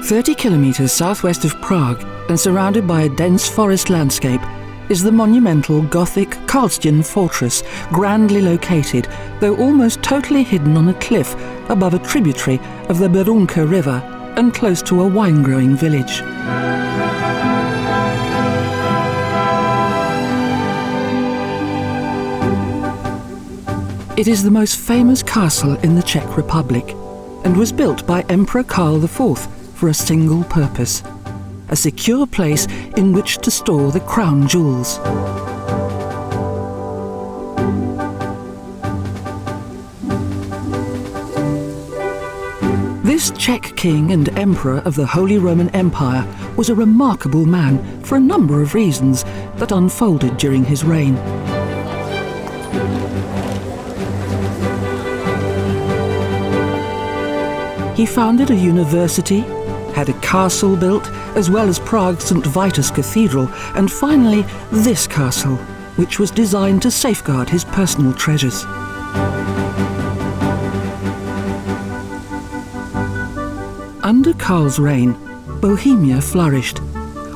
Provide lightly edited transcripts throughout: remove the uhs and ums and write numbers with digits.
30 kilometres southwest of Prague and surrounded by a dense forest landscape is the monumental Gothic Karlstejn Fortress, grandly located, though almost totally hidden on a cliff above a tributary of the Berounka River and close to a wine-growing village. It is the most famous castle in the Czech Republic and was built by Emperor Karl The Fourth for a single purpose: a secure place in which to store the crown jewels. This Czech king and emperor of the Holy Roman Empire was a remarkable man for a number of reasons that unfolded during his reign. He founded a university, had a castle built, as well as Prague's St. Vitus Cathedral, and finally this castle, which was designed to safeguard his personal treasures. Under Karl's reign, Bohemia flourished.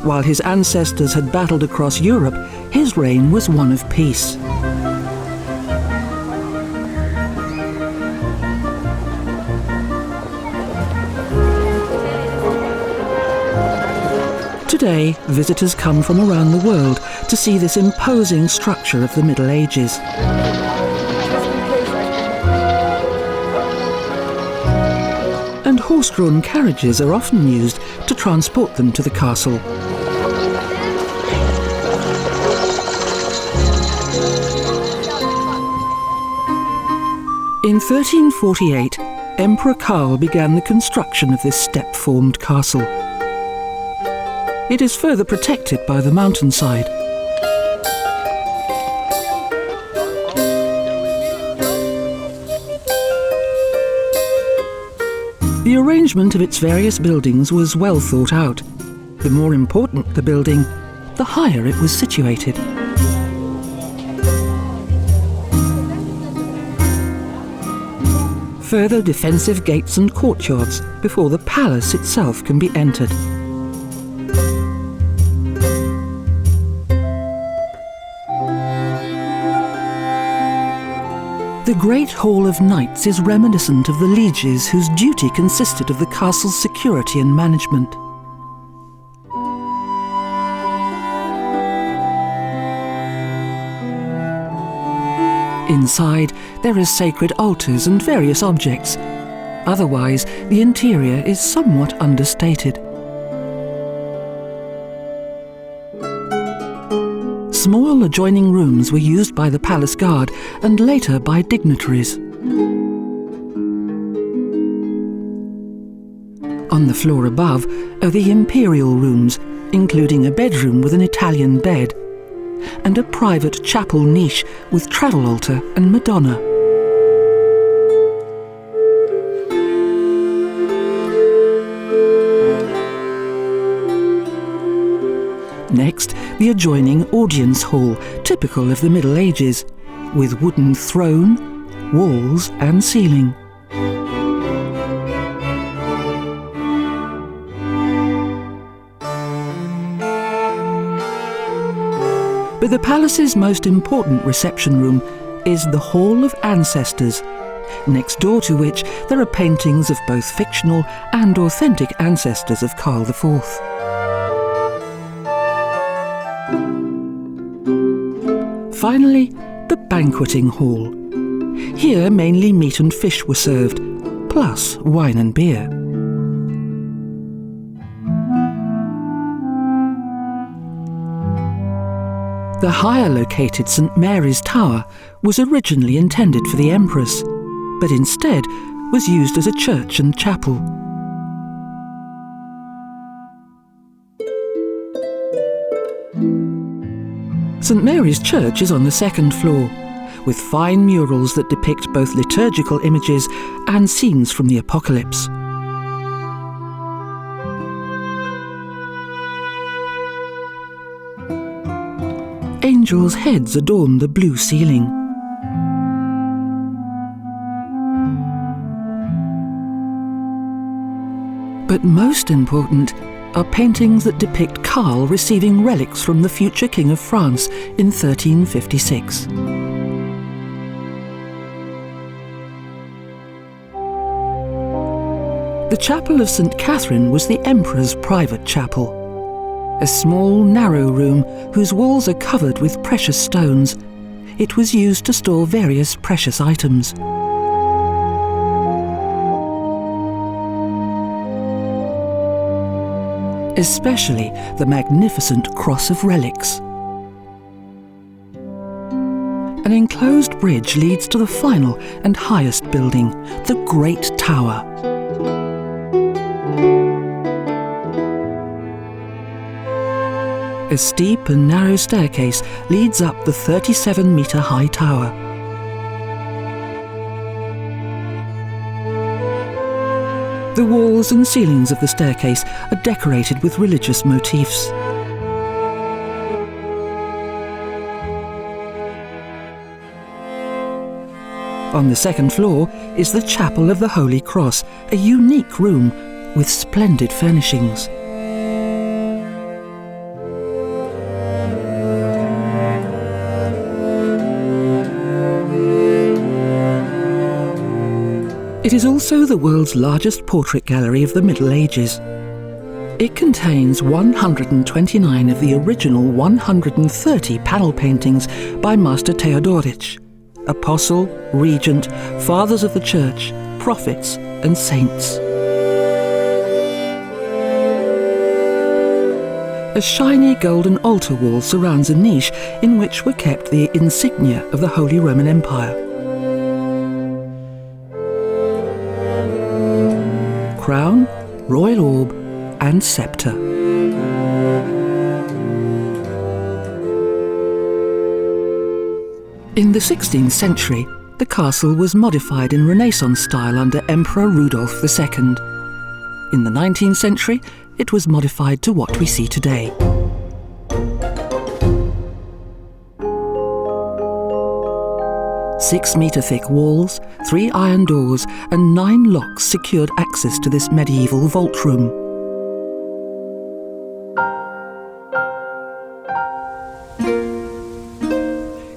While his ancestors had battled across Europe, his reign was one of peace. Today, visitors come from around the world to see this imposing structure of the Middle Ages. And horse-drawn carriages are often used to transport them to the castle. In 1348, Emperor Karl began the construction of this step-formed castle. It is further protected by the mountainside. The arrangement of its various buildings was well thought out. The more important the building, the higher it was situated. Further defensive gates and courtyards before the palace itself can be entered. The Great Hall of Knights is reminiscent of the lieges whose duty consisted of the castle's security and management. Inside, there are sacred altars and various objects. Otherwise, the interior is somewhat understated. Small adjoining rooms were used by the palace guard and later by dignitaries. On the floor above are the Imperial Rooms, including a bedroom with an Italian bed, and a private chapel niche with travel altar and Madonna. Next, the adjoining audience hall, typical of the Middle Ages, with wooden throne, walls and ceiling. But the palace's most important reception room is the Hall of Ancestors, next door to which there are paintings of both fictional and authentic ancestors of Karl the Fourth. Finally, the banqueting hall. Here mainly meat and fish were served, plus wine and beer. The higher located St. Mary's Tower was originally intended for the Empress, but instead was used as a church and chapel. St. Mary's Church is on the second floor, with fine murals that depict both liturgical images and scenes from the Apocalypse. Angels' heads adorn the blue ceiling. But most important are paintings that depict Karl receiving relics from the future King of France in 1356. The chapel of St. Catherine was the Emperor's private chapel. A small, narrow room whose walls are covered with precious stones. It was used to store various precious items. Especially the magnificent cross of relics. An enclosed bridge leads to the final and highest building, the Great Tower. A steep and narrow staircase leads up the 37-metre-high tower. The walls and ceilings of the staircase are decorated with religious motifs. On the second floor is the Chapel of the Holy Cross, a unique room with splendid furnishings. It is also the world's largest portrait gallery of the Middle Ages. It contains 129 of the original 130 panel paintings by Master Theodoric, apostle, regent, fathers of the church, prophets and saints. A shiny golden altar wall surrounds a niche in which were kept the insignia of the Holy Roman Empire. Crown, royal orb and sceptre. In the 16th century, the castle was modified in Renaissance style under Emperor Rudolf II. In the 19th century, it was modified to what we see today. Six-metre-thick walls, 3 iron doors and 9 locks secured access to this medieval vault room.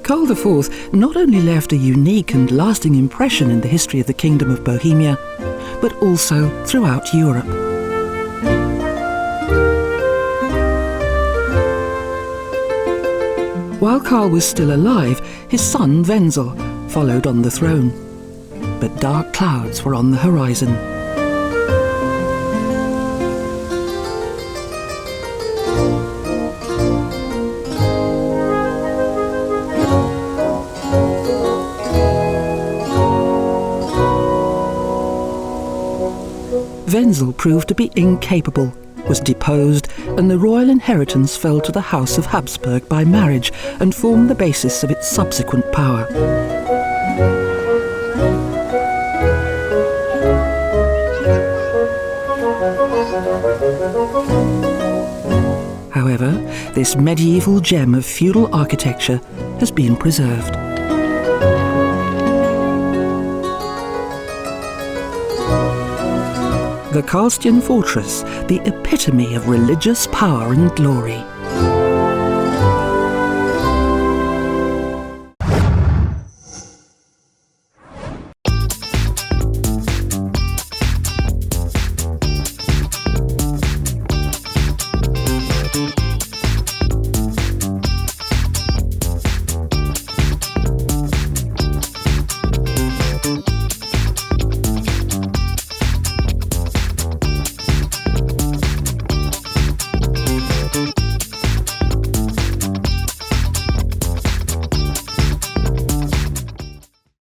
Karl the Fourth not only left a unique and lasting impression in the history of the Kingdom of Bohemia, but also throughout Europe. While Karl was still alive, his son Wenzel followed on the throne. But dark clouds were on the horizon. Wenzel proved to be incapable, was deposed, and the royal inheritance fell to the House of Habsburg by marriage and formed the basis of its subsequent power. However, this medieval gem of feudal architecture has been preserved. The Castien Fortress, the epitome of religious power and glory.